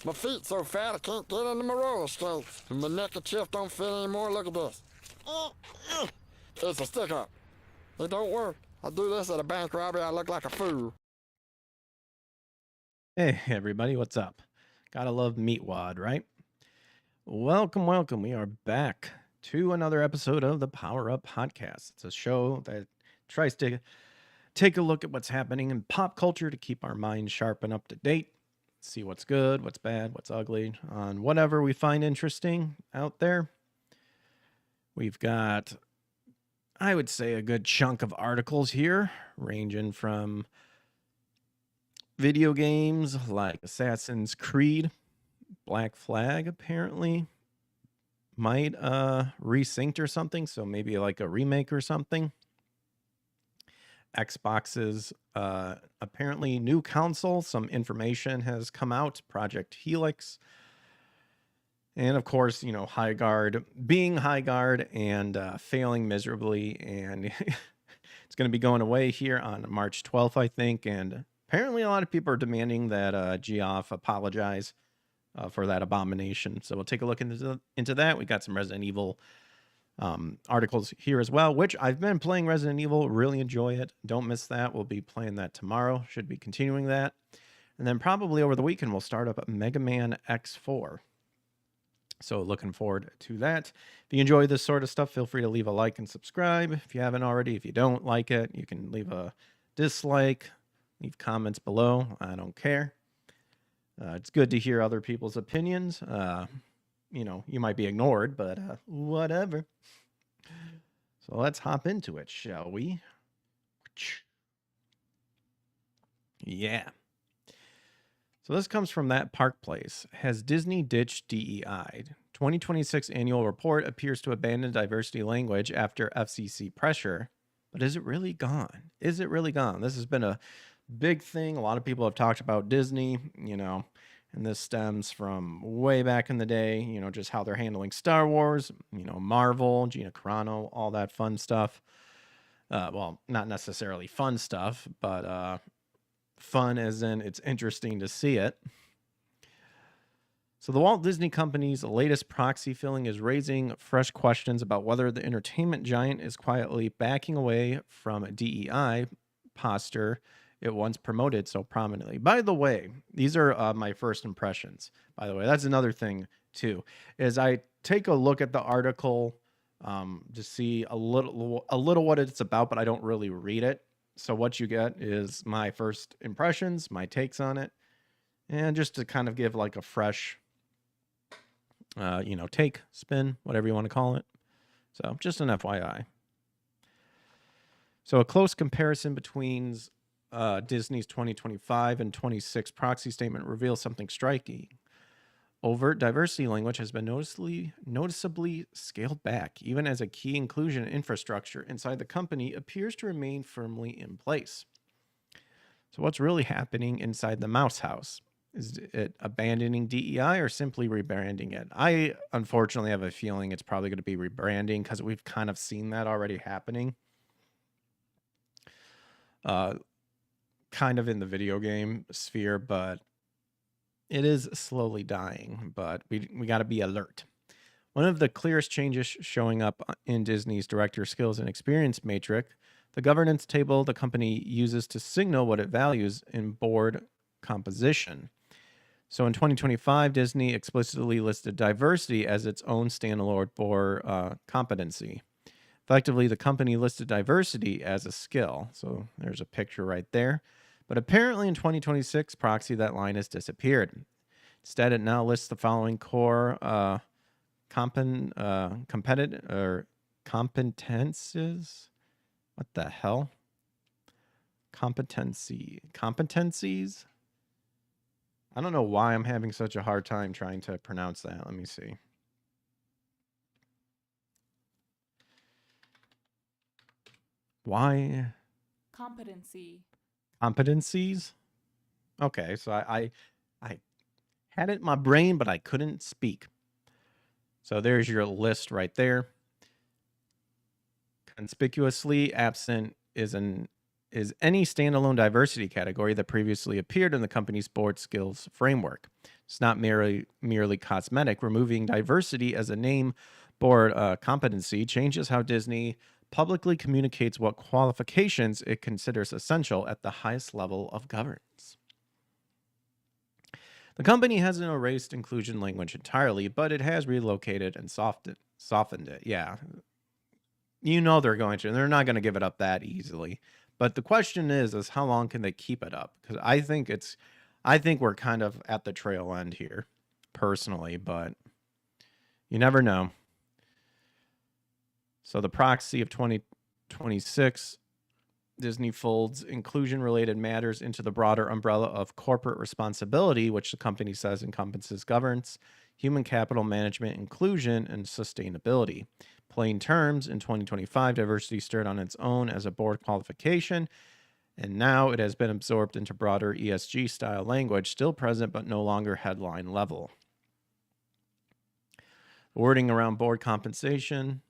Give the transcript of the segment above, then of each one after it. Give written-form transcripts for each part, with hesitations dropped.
My feet so fat I can't get into my roller skates. And my neck and chest don't fit anymore. Look at this. It's a stick up. It don't work. I do this at a bank robbery. I look like a fool. Hey, everybody, what's up? Gotta love Meatwad, right? Welcome. We are back to another episode of the Power Up Podcast. It's a show that tries to take a look at what's happening in pop culture to keep our minds sharp and up to date, see what's good, what's bad, what's ugly, on whatever we find interesting out there. We've got, I would say, a good chunk of articles here, ranging from video games like Assassin's Creed, Black Flag apparently might resynced or something, so maybe like a remake or something. Xbox's apparently new console, some information has come out, Project Helix. And of course, you know, High Guard being High Guard and failing miserably, and it's going to be going away here on March 12th, I think. And apparently, a lot of people are demanding that Geoff apologize for that abomination. So we'll take a look into that. We got some Resident Evil articles here as well, which I've been playing Resident Evil, really enjoy it. Don't miss that. We'll be playing that tomorrow. Should be continuing that. And then probably over the weekend, we'll start up Mega Man X4. So looking forward to that. If you enjoy this sort of stuff, feel free to leave a like and subscribe if you haven't already. If you don't like it, you can leave a dislike, leave comments below. I don't care. It's good to hear other people's opinions. You know, you might be ignored, but whatever. So let's hop into it, shall we? Yeah. So this comes from That Park Place. Has Disney ditched DEI? 2026 annual report appears to abandon diversity language after FCC pressure. But is it really gone? Is it really gone? This has been a big thing. A lot of people have talked about Disney, you know, and this stems from way back in the day, you know, just how they're handling Star Wars, you know, Marvel, Gina Carano, all that fun stuff. Well, not necessarily fun stuff, but fun as in it's interesting to see it. So the Walt Disney Company's latest proxy filling is raising fresh questions about whether the entertainment giant is quietly backing away from DEI posture it once promoted so prominently. By the way, these are my first impressions. By the way, that's another thing too, is I take a look at the article to see a little what it's about, but I don't really read it. So what you get is my first impressions, my takes on it, and just to kind of give like a fresh, you know, take, spin, whatever you want to call it. So just an FYI. So a close comparison between Disney's 2025 and 26 proxy statement reveals something striking. Overt diversity language has been noticeably scaled back, even as a key inclusion infrastructure inside the company appears to remain firmly in place. So what's really happening inside the Mouse House? Is it abandoning DEI or simply rebranding it? I unfortunately have a feeling it's probably going to be rebranding because we've kind of seen that already happening. Kind of in the video game sphere, but it is slowly dying, but we got to be alert. One of the clearest changes showing up in Disney's director skills and experience matrix, the governance table the company uses to signal what it values in board composition. So in 2025, Disney explicitly listed diversity as its own standalone for competency. Effectively, the company listed diversity as a skill. So there's a picture right there. But apparently in 2026 proxy, that line has disappeared. Instead, it now lists the following core competences. What the hell? Competencies? I don't know why I'm having such a hard time trying to pronounce that. Let me see. Why? Competencies? Okay, so I had it in my brain, but I couldn't speak. So there's your list right there. Conspicuously absent is an is any standalone diversity category that previously appeared in the company's board skills framework. It's not merely cosmetic. Removing diversity as a name board competency changes how Disney publicly communicates what qualifications it considers essential at the highest level of governance. The company hasn't erased inclusion language entirely, but it has relocated and softened it. Yeah, you know they're going to. They're not going to give it up that easily. But the question is how long can they keep it up? Because I think we're kind of at the trail end here, personally, but you never know. So the proxy of 2026, Disney folds inclusion-related matters into the broader umbrella of corporate responsibility, which the company says encompasses governance, human capital management, inclusion, and sustainability. Plain terms, in 2025, diversity stood on its own as a board qualification, and now it has been absorbed into broader ESG-style language, still present but no longer headline level. Wording around board compensation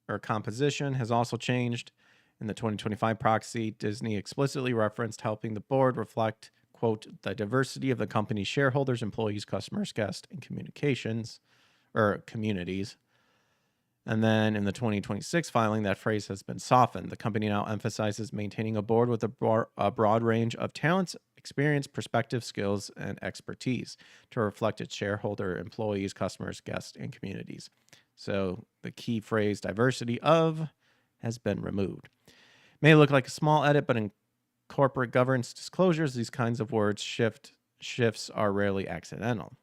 or composition has also changed. In the 2025 proxy, Disney explicitly referenced helping the board reflect, quote, the diversity of the company's shareholders, employees, customers, guests, and communities. And then in the 2026 filing, that phrase has been softened. The company now emphasizes maintaining a board with a broad range of talents, experience, perspective, skills, and expertise to reflect its shareholder, employees, customers, guests, and communities. So the key phrase diversity of has been removed. May look like a small edit, but in corporate governance disclosures, these kinds of words shifts are rarely accidental.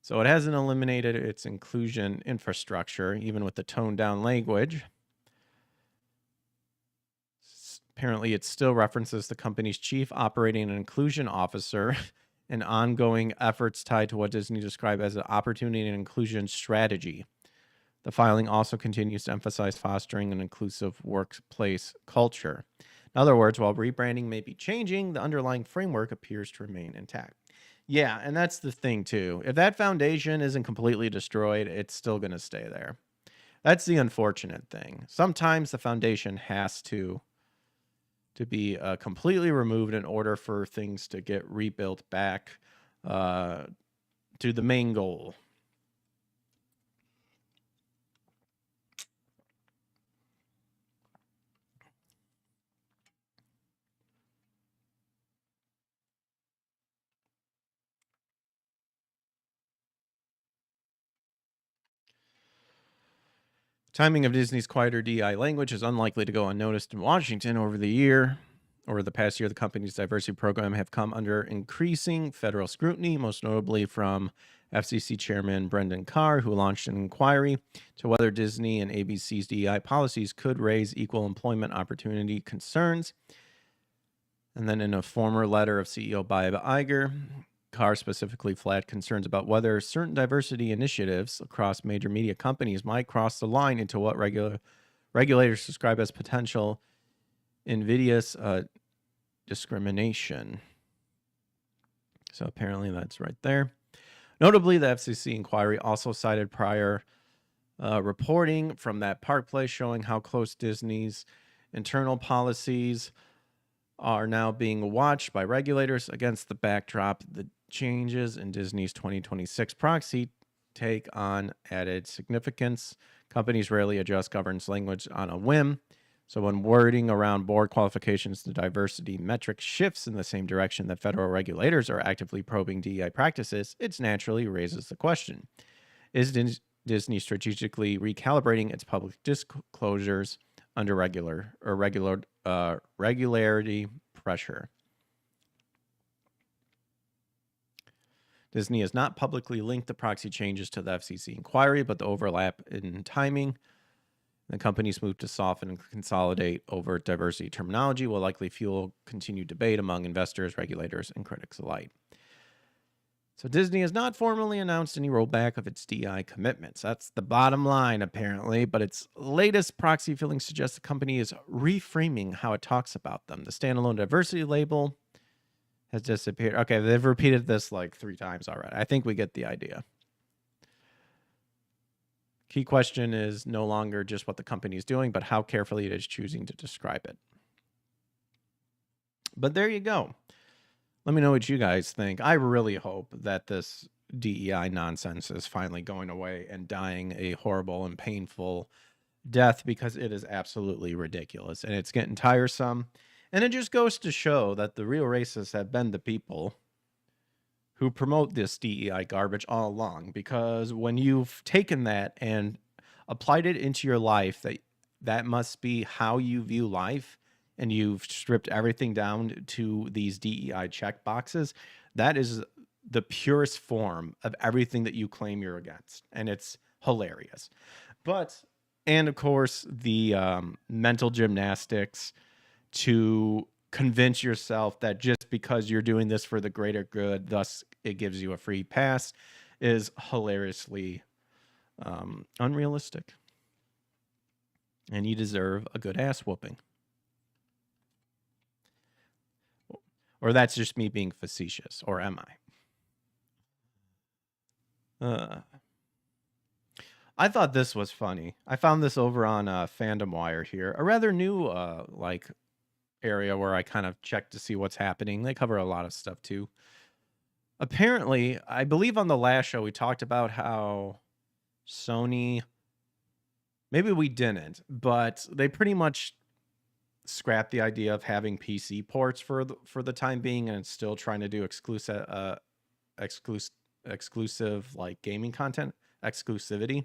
So it hasn't eliminated its inclusion infrastructure, even with the toned down language. Apparently, it still references the company's chief operating and inclusion officer and ongoing efforts tied to what Disney described as an opportunity and inclusion strategy. The filing also continues to emphasize fostering an inclusive workplace culture. In other words, while rebranding may be changing, the underlying framework appears to remain intact. Yeah, and that's the thing, too. If that foundation isn't completely destroyed, it's still going to stay there. That's the unfortunate thing. Sometimes the foundation has to be completely removed in order for things to get rebuilt back to the main goal. Timing of Disney's quieter DI language is unlikely to go unnoticed in Washington. Over the past year, the company's diversity program have come under increasing federal scrutiny, most notably from FCC Chairman Brendan Carr, who launched an inquiry to whether Disney and ABC's DEI policies could raise equal employment opportunity concerns. And then in a former letter of CEO Bob Iger, Carr specifically flagged concerns about whether certain diversity initiatives across major media companies might cross the line into what regulators describe as potential invidious discrimination. So apparently that's right there. Notably, the FCC inquiry also cited prior reporting from that Park Place showing how close Disney's internal policies are now being watched by regulators against the backdrop the changes in Disney's 2026 proxy take on added significance. Companies rarely adjust governance language on a whim. So when wording around board qualifications, the diversity metric shifts in the same direction that federal regulators are actively probing DEI practices, it naturally raises the question. Is Disney strategically recalibrating its public disclosures under regularity pressure? Disney has not publicly linked the proxy changes to the FCC inquiry, but the overlap in timing, the company's move to soften and consolidate overt diversity terminology will likely fuel continued debate among investors, regulators, and critics alike. So Disney has not formally announced any rollback of its DI commitments. That's the bottom line, apparently, but its latest proxy filling suggests the company is reframing how it talks about them. The standalone diversity label has disappeared. Okay, they've repeated this like 3 times already. I think we get the idea. Key question is no longer just what the company is doing, but how carefully it is choosing to describe it. But there you go. Let me know what you guys think. I really hope that this DEI nonsense is finally going away and dying a horrible and painful death, because it is absolutely ridiculous and it's getting tiresome. And it just goes to show that the real racists have been the people who promote this DEI garbage all along, because when you've taken that and applied it into your life, that must be how you view life, and you've stripped everything down to these DEI check boxes, that is the purest form of everything that you claim you're against. And it's hilarious. And of course, the mental gymnastics to convince yourself that just because you're doing this for the greater good, thus it gives you a free pass, is hilariously unrealistic. And you deserve a good ass whooping. Or that's just me being facetious, or am I? I thought this was funny. I found this over on Fandom Wire here, a rather new area where I kind of check to see what's happening. They cover a lot of stuff too. Apparently, I believe on the last show we talked about how Sony, maybe we didn't, but they pretty much scrapped the idea of having PC ports for the time being, and it's still trying to do exclusive like gaming content. Exclusivity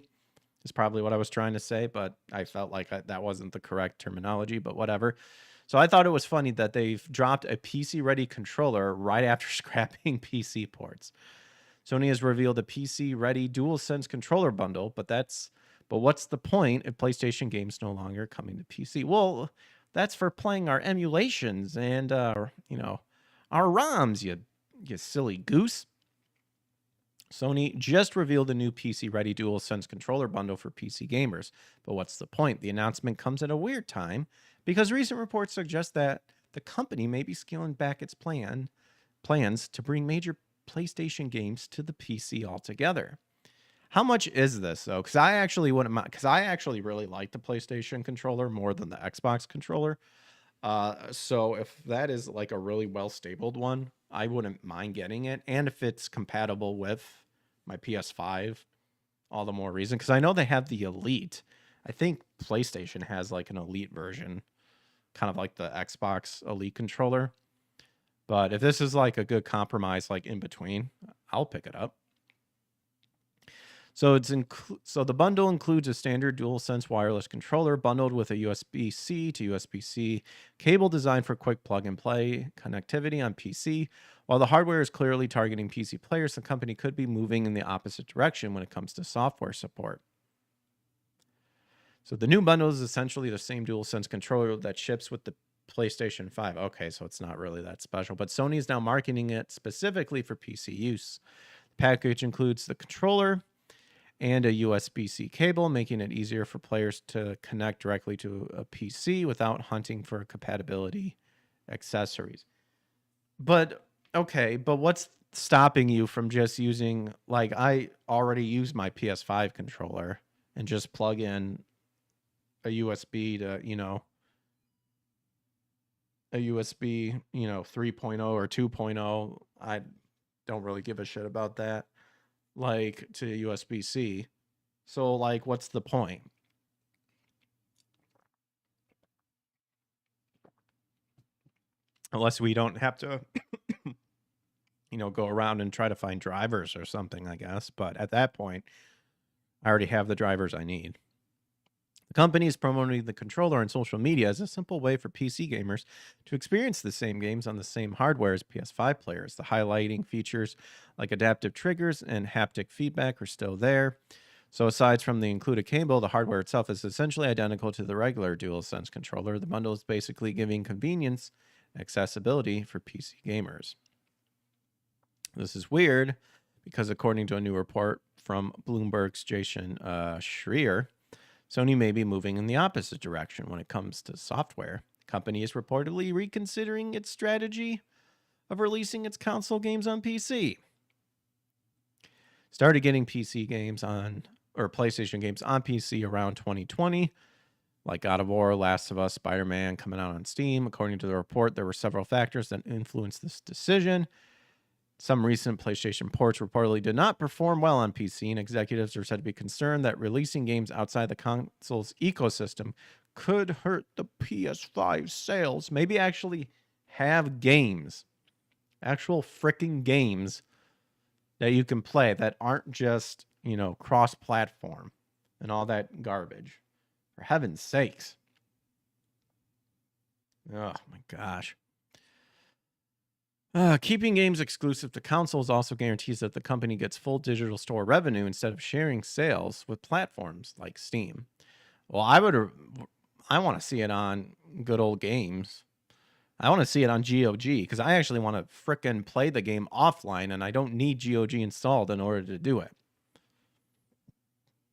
is probably what I was trying to say, but I felt like that wasn't the correct terminology, but whatever. So I thought it was funny that they've dropped a PC-ready controller right after scrapping PC ports. Sony has revealed a PC-ready DualSense controller bundle, but what's the point if PlayStation games no longer coming to PC? Well, that's for playing our emulations and our ROMs, you silly goose. Sony just revealed a new PC-ready DualSense controller bundle for PC gamers. But what's the point? The announcement comes at a weird time, because recent reports suggest that the company may be scaling back its plans to bring major PlayStation games to the PC altogether. How much is this, though? Because I actually really like the PlayStation controller more than the Xbox controller. So if that is like a really well-stabled one, I wouldn't mind getting it. And if it's compatible with my PS5, all the more reason. Because I know they have the Elite. I think PlayStation has like an Elite version, kind of like the Xbox Elite controller. But if this is like a good compromise, like in between, I'll pick it up. So the bundle includes a standard DualSense wireless controller bundled with a USB-C to USB-C cable designed for quick plug-and-play connectivity on PC. While the hardware is clearly targeting PC players, the company could be moving in the opposite direction when it comes to software support. So the new bundle is essentially the same DualSense controller that ships with the PlayStation 5. Okay, so it's not really that special, but Sony is now marketing it specifically for PC use. The package includes the controller and a USB-C cable, making it easier for players to connect directly to a PC without hunting for compatibility accessories. But okay, but what's stopping you from just using, like, I already use my PS5 controller and just plug in a USB to, a USB, 3.0 or 2.0. I don't really give a shit about that. Like, to USB-C. So, like, what's the point? Unless we don't have to, go around and try to find drivers or something, I guess. But at that point, I already have the drivers I need. The company is promoting the controller on social media as a simple way for PC gamers to experience the same games on the same hardware as PS5 players. The highlighting features like adaptive triggers and haptic feedback are still there. So aside from the included cable, the hardware itself is essentially identical to the regular DualSense controller. The bundle is basically giving convenience and accessibility for PC gamers. This is weird because according to a new report from Bloomberg's Jason Schreier, Sony may be moving in the opposite direction when it comes to software. The company is reportedly reconsidering its strategy of releasing its console games on PC. Started getting PC games on or PlayStation games on PC around 2020, like God of War, Last of Us, Spider-Man coming out on Steam. According to the report, there were several factors that influenced this decision. Some recent PlayStation ports reportedly did not perform well on PC, and executives are said to be concerned that releasing games outside the console's ecosystem could hurt the PS5 sales. Maybe actually have games, actual freaking games that you can play that aren't just, cross-platform and all that garbage. For heaven's sakes. Oh my gosh. Keeping games exclusive to consoles also guarantees that the company gets full digital store revenue instead of sharing sales with platforms like Steam. Well, I want to see it on good old games. I want to see it on GOG because I actually want to frickin' play the game offline and I don't need GOG installed in order to do it.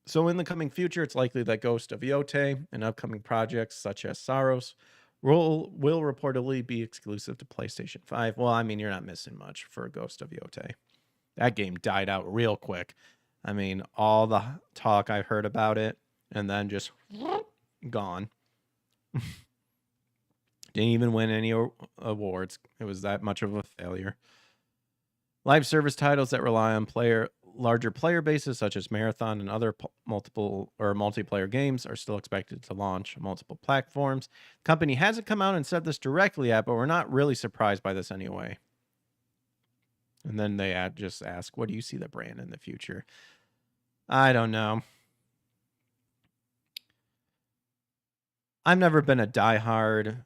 So in the coming future, it's likely that Ghost of Yotei and upcoming projects such as Saros will reportedly be exclusive to PlayStation 5. Well, I mean, you're not missing much for Ghost of Yotei. That game died out real quick. I mean, all the talk I heard about it and then just gone. Didn't even win any awards. It was that much of a failure. Live service titles that rely on larger player bases such as Marathon and other multiplayer games are still expected to launch on multiple platforms. The company hasn't come out and said this directly yet, but we're not really surprised by this anyway. And then they just ask, what do you see the brand in the future? I don't know. I've never been a diehard,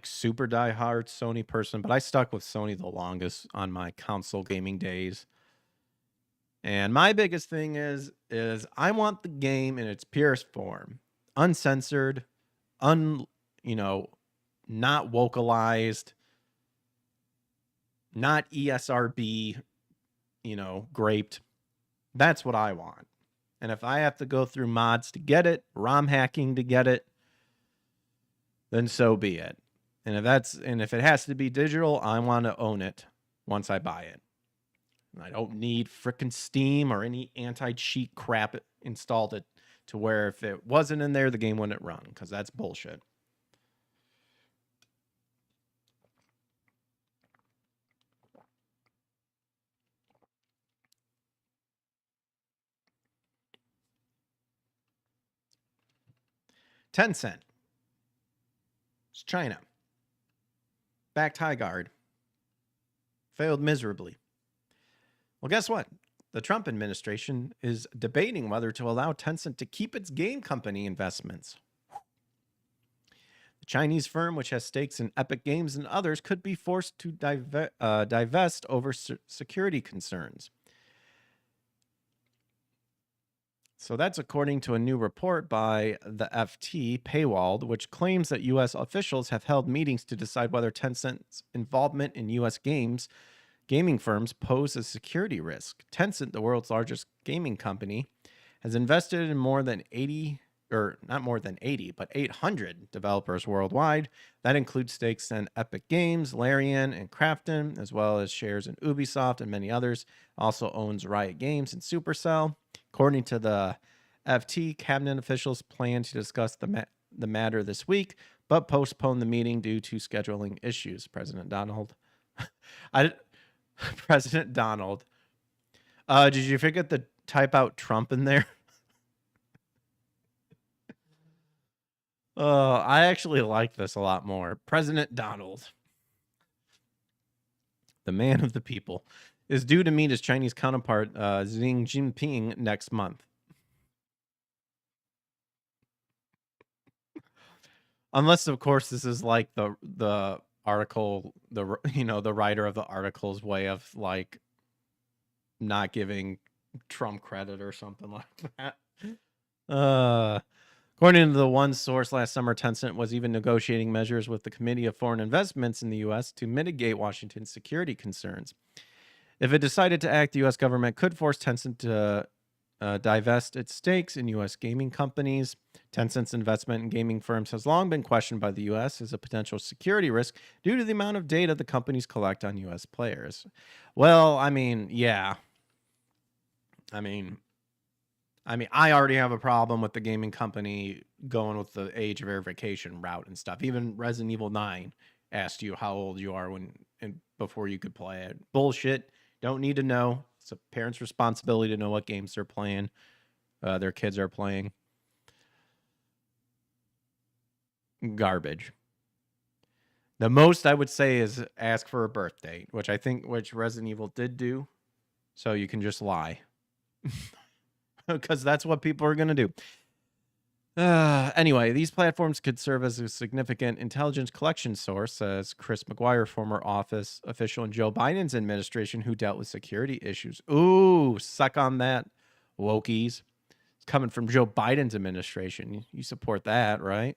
super diehard Sony person, but I stuck with Sony the longest on my console gaming days. And my biggest thing is I want the game in its purest form, uncensored, not vocalized, not ESRB, graped. That's what I want. And if I have to go through mods to get it, ROM hacking to get it, then so be it. And if it has to be digital, I want to own it once I buy it. I don't need frickin' Steam or any anti-cheat crap installed to where if it wasn't in there, the game wouldn't run, because that's bullshit. Tencent. It's China. Backed HighGuard. Failed miserably. Well, guess what? The Trump administration is debating whether to allow Tencent to keep its game company investments. The Chinese firm, which has stakes in Epic Games and others, could be forced to divest over security concerns. So that's according to a new report by the FT Paywalled, which claims that U.S. officials have held meetings to decide whether Tencent's involvement in U.S. gaming firms pose a security risk. Tencent, the world's largest gaming company, has invested in more than 800 developers worldwide. That includes stakes in Epic Games, Larian, and Krafton, as well as shares in Ubisoft and many others. Also owns Riot Games and Supercell. According to the FT, cabinet officials plan to discuss the matter this week, but postpone the meeting due to scheduling issues. President Donald. Did you forget to type out Trump in there? I actually like this a lot more. President Donald, the man of the people, is due to meet his Chinese counterpart, Xi Jinping, next month. Unless, of course, this is like the article, the writer of the article's way of not giving Trump credit or something like that. According to the one source, last summer, Tencent was even negotiating measures with the Committee of Foreign Investments in the U.S. to mitigate Washington's security concerns. If it decided to act, the U.S. government could force Tencent to divest its stakes in U.S. gaming companies. Tencent's investment in gaming firms has long been questioned by the U.S. as a potential security risk due to the amount of data the companies collect on U.S. players. Well, I mean, yeah. I mean, I mean, I already have a problem with the gaming company going with the age verification route and stuff. Even Resident Evil 9 asked you how old you are before you could play it. Bullshit. Don't need to know. It's a parent's responsibility to know what games they're playing, their kids are playing. Garbage. The most I would say is ask for a birth date, which Resident Evil did do. So you can just lie. Because that's what people are going to do. Anyway, these platforms could serve as a significant intelligence collection source, says Chris McGuire, former office official in Joe Biden's administration who dealt with security issues. Ooh, suck on that, wokies. It's coming from Joe Biden's administration. You support that, right?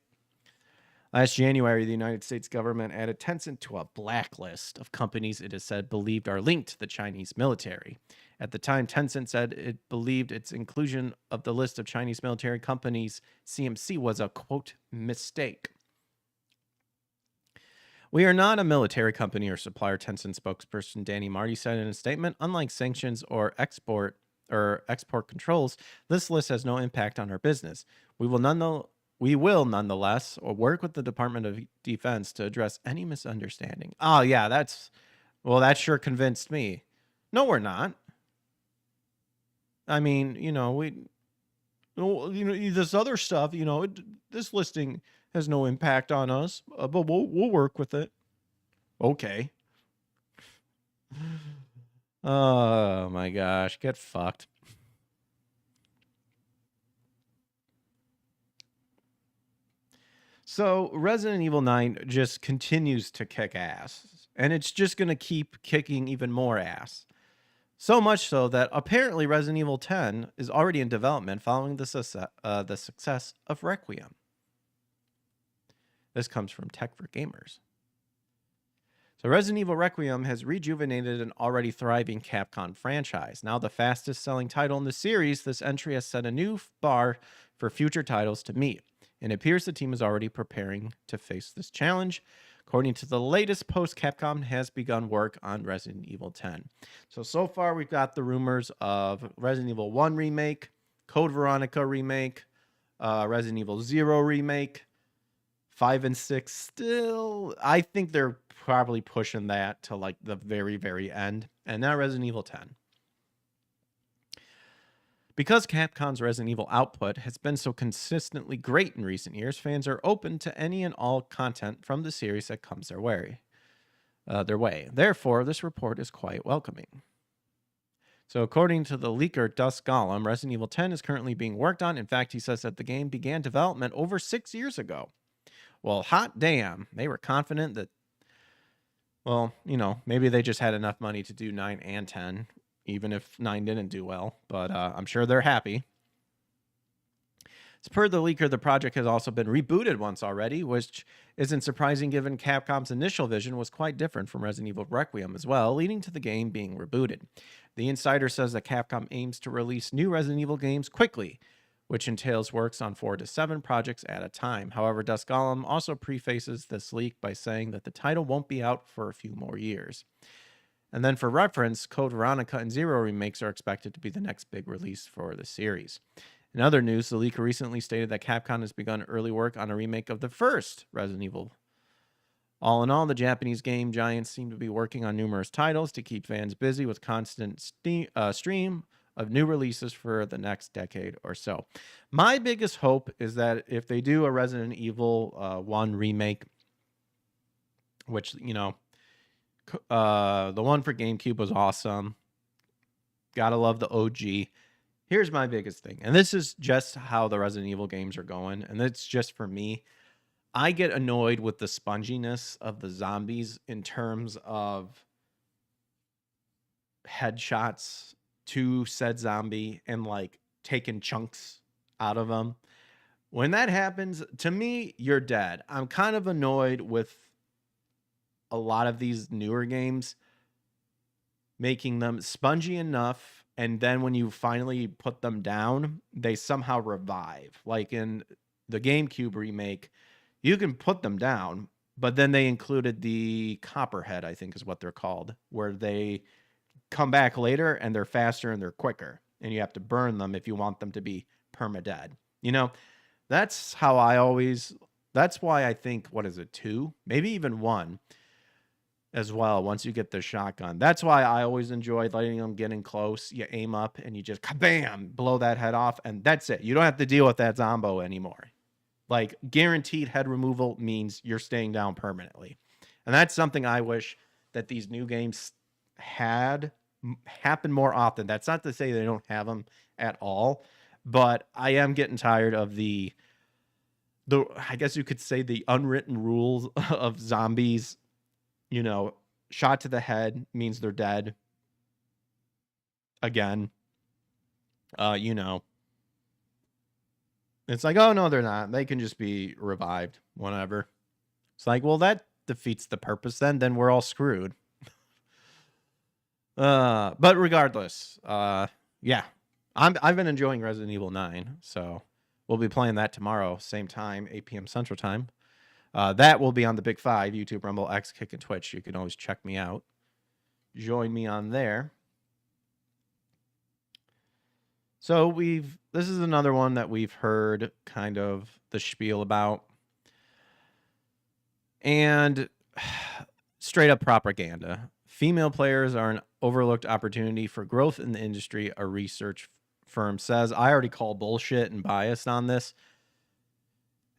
Last January, the United States government added Tencent to a blacklist of companies it is said believed are linked to the Chinese military. At the time, Tencent said it believed its inclusion of the list of Chinese military companies, CMC, was a, quote, mistake. We are not a military company or supplier, Tencent spokesperson Danny Marty said in a statement. Unlike sanctions or export controls, this list has no impact on our business. We will nonetheless work with the Department of Defense to address any misunderstanding. Oh, yeah, that sure convinced me. No, we're not. I mean, this other stuff, this listing has no impact on us, but we'll work with it. Okay. Oh my gosh, get fucked. So Resident Evil 9 just continues to kick ass, and it's just going to keep kicking even more ass. So much so that apparently Resident Evil 10 is already in development following the success of Requiem. This comes from Tech for Gamers. So Resident Evil Requiem has rejuvenated an already thriving Capcom franchise. Now the fastest selling title in the series, this entry has set a new bar for future titles to meet. And it appears the team is already preparing to face this challenge. According to the latest post, Capcom has begun work on Resident Evil 10. So far we've got the rumors of Resident Evil 1 remake, Code Veronica remake, Resident Evil 0 remake, 5 and 6 still. I think they're probably pushing that to like the very, very end. And now Resident Evil 10. Because Capcom's Resident Evil output has been so consistently great in recent years, fans are open to any and all content from the series that comes their way. Therefore, this report is quite welcoming. So according to the leaker Dusk Golem, Resident Evil 10 is currently being worked on. In fact, he says that the game began development over 6 years ago. Well, hot damn. They were confident that, maybe they just had enough money to do 9 and 10. Even if 9 didn't do well, but I'm sure they're happy. As per the leaker, the project has also been rebooted once already, which isn't surprising given Capcom's initial vision was quite different from Resident Evil Requiem as well, leading to the game being rebooted. The insider says that Capcom aims to release new Resident Evil games quickly, which entails works on 4 to 7 projects at a time. However, Dusk Golem also prefaces this leak by saying that the title won't be out for a few more years. And then for reference, Code Veronica and 0 remakes are expected to be the next big release for the series. In other news, the leaker recently stated that Capcom has begun early work on a remake of the first Resident Evil. All in all, the Japanese game giants seem to be working on numerous titles to keep fans busy with constant stream of new releases for the next decade or so. My biggest hope is that if they do a Resident Evil 1 remake, which, the one for GameCube was awesome. Gotta love the OG. Here's my biggest thing. And this is just how the Resident Evil games are going. And it's just for me. I get annoyed with the sponginess of the zombies in terms of headshots to said zombie and like taking chunks out of them. When that happens, to me, you're dead. I'm kind of annoyed with a lot of these newer games making them spongy enough, and then when you finally put them down, they somehow revive. Like in the GameCube remake, you can put them down, but then they included the Copperhead, I think is what they're called, where they come back later and they're faster and they're quicker. and you have to burn them if you want them to be permadead. You know, that's how I always, that's why I think, what is it, 2, maybe even 1 as well, once you get the shotgun. That's why I always enjoyed letting them get in close. You aim up and you just kabam, blow that head off, and that's it. You don't have to deal with that zombo anymore. Like, guaranteed head removal means you're staying down permanently. And that's something I wish that these new games had happen more often. That's not to say they don't have them at all, but I am getting tired of the I guess you could say the unwritten rules of zombies. You know, shot to the head means they're dead. Again, you know, it's like, oh no, they're not. They can just be revived, whatever. It's like, well, that defeats the purpose then we're all screwed. But regardless, yeah, I've been enjoying Resident Evil 9, so we'll be playing that tomorrow, same time, 8 p.m. Central Time. That will be on the Big 5, YouTube, Rumble, X, Kick, and Twitch. You can always check me out. Join me on there. So this is another one that we've heard kind of the spiel about. And straight up propaganda. Female players are an overlooked opportunity for growth in the industry, a research firm says. I already call bullshit and biased on this.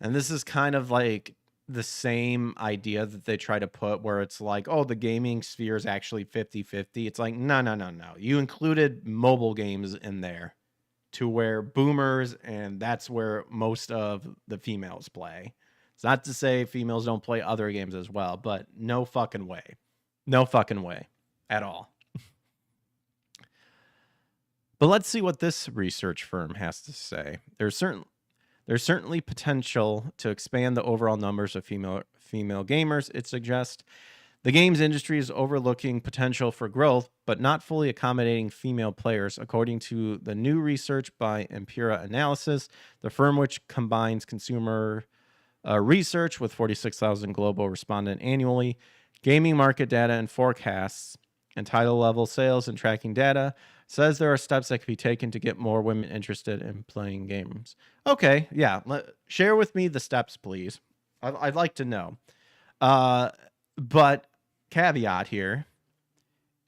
And this is kind of like the same idea that they try to put where it's like, oh, the gaming sphere is actually 50-50. It's like, no. You included mobile games in there to where boomers, and that's where most of the females play. It's not to say females don't play other games as well, but no fucking way. No fucking way at all. But let's see what this research firm has to say. There's certainly potential to expand the overall numbers of female gamers, it suggests. The games industry is overlooking potential for growth, but not fully accommodating female players, according to the new research by Impera Analysis, the firm which combines consumer research with 46,000 global respondents annually, gaming market data and forecasts, and title level sales and tracking data. Says there are steps that can be taken to get more women interested in playing games. Okay, yeah. Share with me the steps, please. I'd like to know. But caveat here,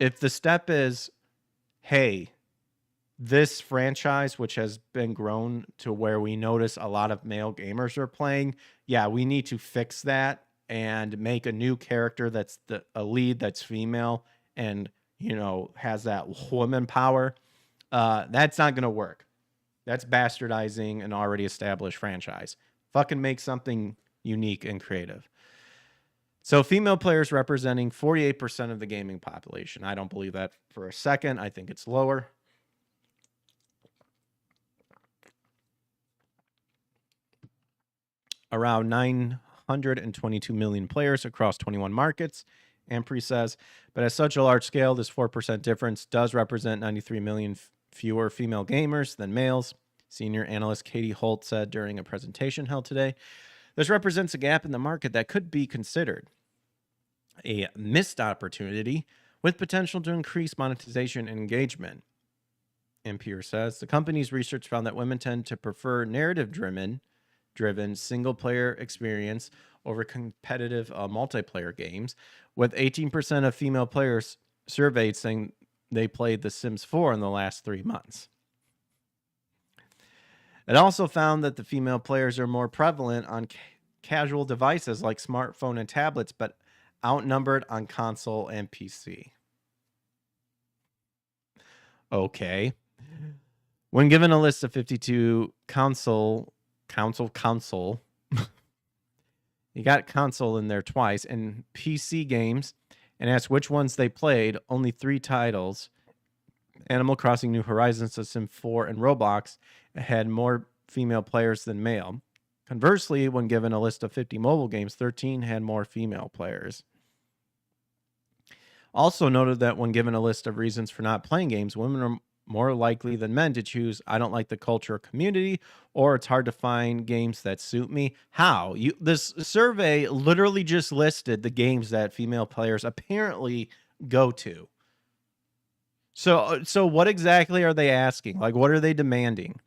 if the step is, hey, this franchise, which has been grown to where we notice a lot of male gamers are playing, yeah, we need to fix that and make a new character that's a lead that's female and, you know, has that woman power. That's not going to work. That's bastardizing an already established franchise. Fucking make something unique and creative. So female players representing 48% of the gaming population. I don't believe that for a second. I think it's lower. Around 922 million players across 21 markets, Ampre says. But at such a large scale, this 4% difference does represent 93 million fewer female gamers than males, senior analyst Katie Holt said during a presentation held today. This represents a gap in the market that could be considered a missed opportunity with potential to increase monetization and engagement. Ampere says the company's research found that women tend to prefer narrative-driven single-player experience over competitive multiplayer games, with 18% of female players surveyed saying they played The Sims 4 in the last 3 months. It also found that the female players are more prevalent on casual devices like smartphone and tablets, but outnumbered on console and PC. Okay. When given a list of 52 console, you got console in there twice, and PC games, and asked which ones they played, only 3 titles, Animal Crossing New Horizons, The Sims 4, and Roblox, had more female players than male. Conversely, when given a list of 50 mobile games, 13 had more female players. Also noted that when given a list of reasons for not playing games, women are more likely than men to choose, I don't like the culture or community, or it's hard to find games that suit me. How? This survey literally just listed the games that female players apparently go to. So what exactly are they asking? Like, what are they demanding?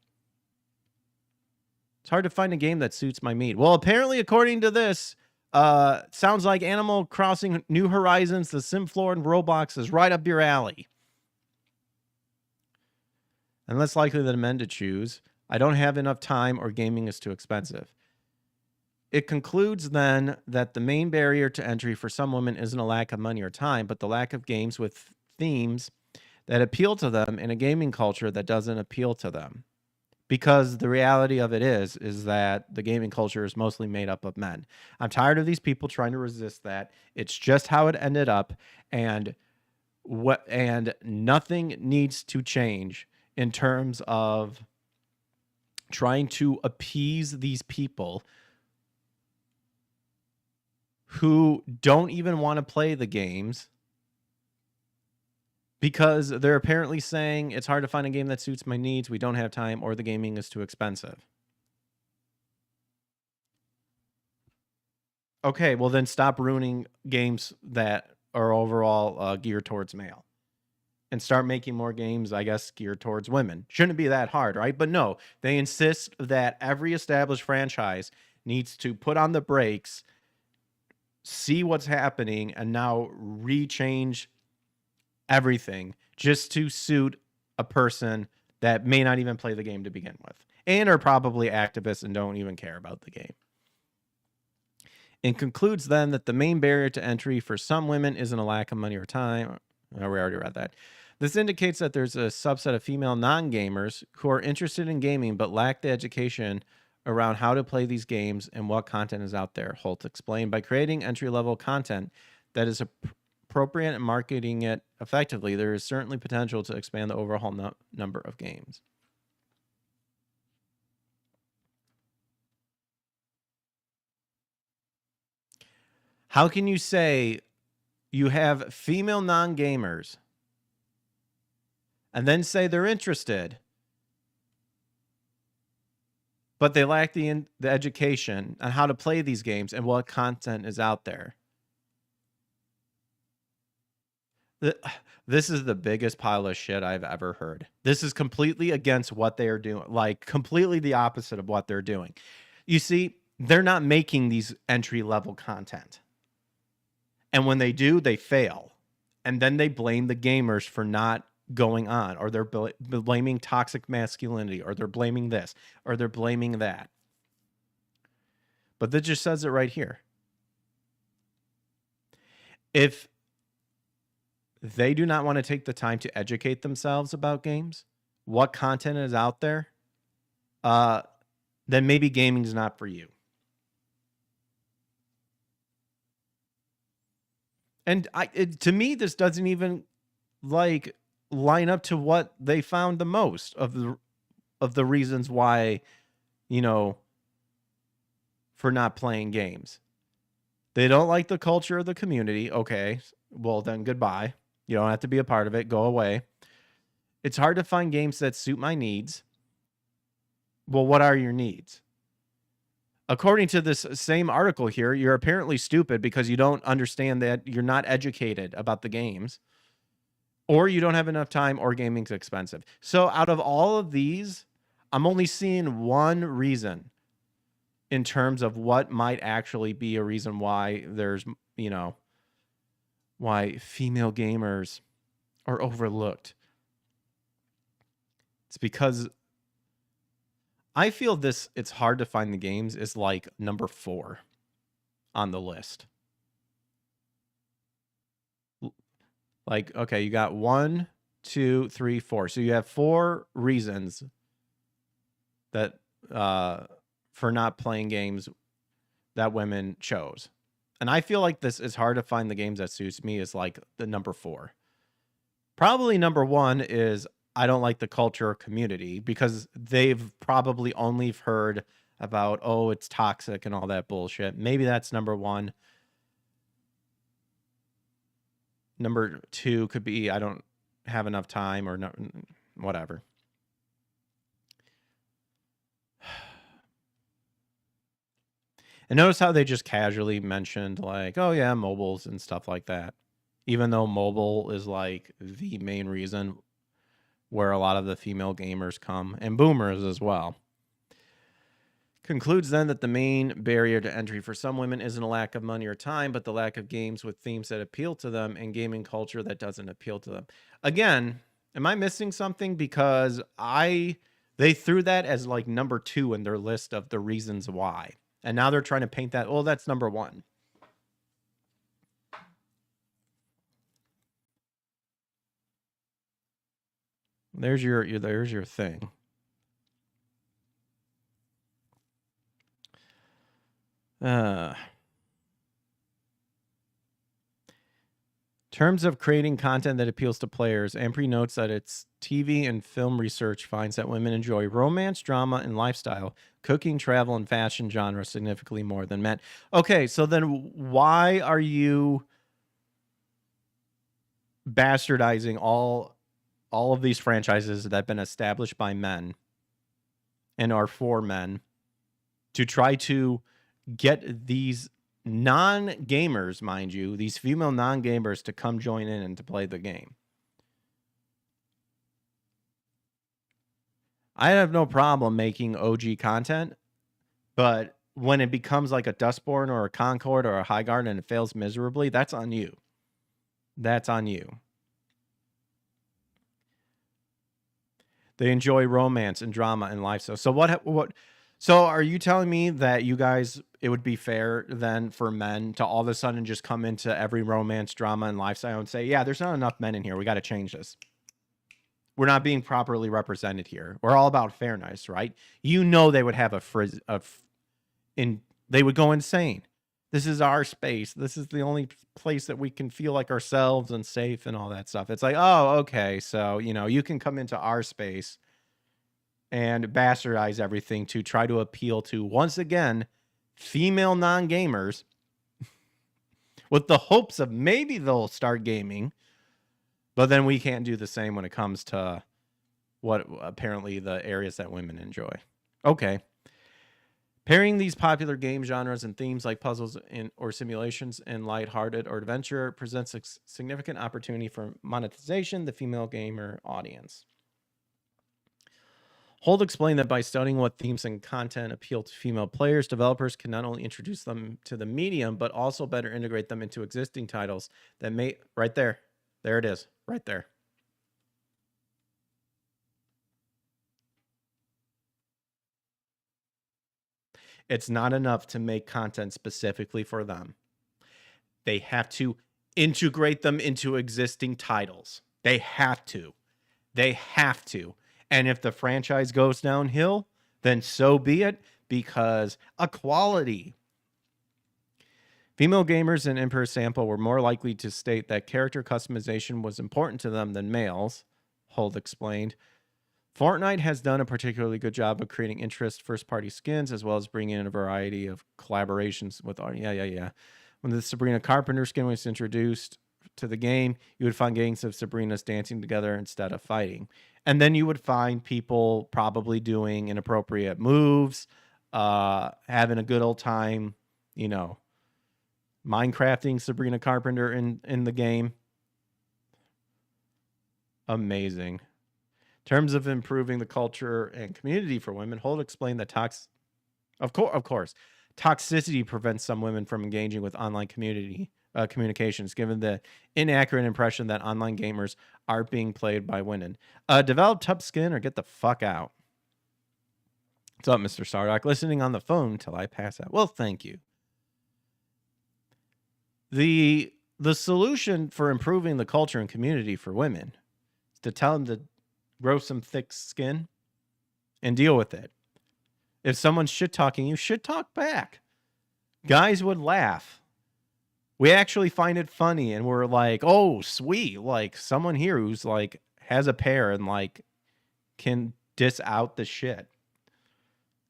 It's hard to find a game that suits my need. Well, apparently, according to this, sounds like Animal Crossing New Horizons, The Sim Floor, and Roblox is right up your alley. And less likely than men to choose. I don't have enough time or gaming is too expensive. It concludes then that the main barrier to entry for some women isn't a lack of money or time, but the lack of games with themes that appeal to them in a gaming culture that doesn't appeal to them. Because the reality of it is that the gaming culture is mostly made up of men. I'm tired of these people trying to resist that. It's just how it ended up, and nothing needs to change in terms of trying to appease these people who don't even want to play the games because they're apparently saying it's hard to find a game that suits my needs, we don't have time, or the gaming is too expensive. Okay, well then stop ruining games that are overall geared towards male. And start making more games, I guess, geared towards women. Shouldn't be that hard, right? But no, they insist that every established franchise needs to put on the brakes, see what's happening, and now rechange everything just to suit a person that may not even play the game to begin with and are probably activists and don't even care about the game. It concludes then that the main barrier to entry for some women isn't a lack of money or time. Oh, we already read that. This indicates that there's a subset of female non-gamers who are interested in gaming but lack the education around how to play these games and what content is out there, Holt explained. By creating entry-level content that is appropriate and marketing it effectively, there is certainly potential to expand the overall number of games. How can you say you have female non-gamers and then say they're interested, but they lack the education on how to play these games and what content is out there? This is the biggest pile of shit I've ever heard. This is completely against what they are doing, like completely the opposite of what they're doing. You see, they're not making these entry-level content. And when they do, they fail. And then they blame the gamers for not going on, or they're blaming toxic masculinity, or they're blaming this, or they're blaming that. But that just says it right here. If they do not want to take the time to educate themselves about games, what content is out there, then maybe gaming is not for you. And to me, this doesn't even like line up to what they found the most of the reasons why, for not playing games. They don't like the culture of the community. Okay, well then goodbye. You don't have to be a part of it. Go away. It's hard to find games that suit my needs. Well, what are your needs? According to this same article here, you're apparently stupid because you don't understand that you're not educated about the games, or you don't have enough time, or gaming's expensive. So out of all of these, I'm only seeing one reason in terms of what might actually be a reason why there's, why female gamers are overlooked. It's because I feel it's hard to find the games is like number 4 on the list. Like, okay, you got 1, 2, 3, 4. So you have 4 reasons that for not playing games that women chose. And I feel like this is hard to find the games that suits me is like the number 4. Probably number 1 is I don't like the culture or community because they've probably only heard about, oh, it's toxic and all that bullshit. Maybe that's number 1. Number 2 could be I don't have enough time or no, whatever. And notice how they just casually mentioned like, oh yeah, mobiles and stuff like that. Even though mobile is like the main reason where a lot of the female gamers come, and boomers as well. Concludes then that the main barrier to entry for some women isn't a lack of money or time, but the lack of games with themes that appeal to them and gaming culture that doesn't appeal to them. Again, am I missing something? Because they threw that as like number 2 in their list of the reasons why. And now they're trying to paint that, oh, that's number 1. There's your thing. Terms of creating content that appeals to players, Ampri notes that its TV and film research finds that women enjoy romance, drama, and lifestyle, cooking, travel, and fashion genres significantly more than men. Okay, so then why are you bastardizing all of these franchises that have been established by men and are for men to try to get these non-gamers, mind you, these female non-gamers to come join in and to play the game? I have no problem making OG content, but when it becomes like a Dustborn or a Concord or a Highguard and it fails miserably, that's on you. That's on you. They enjoy romance and drama and lifestyle. So what? So are you telling me that you guys, it would be fair then for men to all of a sudden just come into every romance, drama, and lifestyle and say, yeah, there's not enough men in here. We got to change this. We're not being properly represented here. We're all about fairness, right? You know they would have they would go insane. This is our space. This is the only place that we can feel like ourselves and safe and all that stuff. It's like, oh, okay. So, you can come into our space and bastardize everything to try to appeal to, once again, female non-gamers with the hopes of maybe they'll start gaming. But then we can't do the same when it comes to what apparently the areas that women enjoy. Okay. Pairing these popular game genres and themes like puzzles or simulations and lighthearted or adventure presents a significant opportunity for monetization, the female gamer audience. Holt explained that by studying what themes and content appeal to female players, developers can not only introduce them to the medium, but also better integrate them into existing titles that may... Right there. There it is. Right there. It's not enough to make content specifically for them. They have to integrate them into existing titles. They have to. They have to. And if the franchise goes downhill, then so be it, because equality. Female gamers in Emperor Sample were more likely to state that character customization was important to them than males, Holt explained. Fortnite has done a particularly good job of creating interest first-party skins, as well as bringing in a variety of collaborations with... Yeah. When the Sabrina Carpenter skin was introduced to the game, you would find gangs of Sabrinas dancing together instead of fighting. And then you would find people probably doing inappropriate moves, having a good old time, Minecrafting Sabrina Carpenter in the game. Amazing. In terms of improving the culture and community for women, Holt explained that of course, toxicity prevents some women from engaging with online communications, given the inaccurate impression that online gamers are being played by women. Develop tough skin or get the fuck out. What's up, Mr. Stardock? Listening on the phone until I pass out. Well, thank you. The solution for improving the culture and community for women is to tell them to grow some thick skin and deal with it. If someone's shit talking, you shit talk back. Guys would laugh. We actually find it funny, and we're like, oh, sweet. Like, someone here who's like has a pair and like can diss out the shit.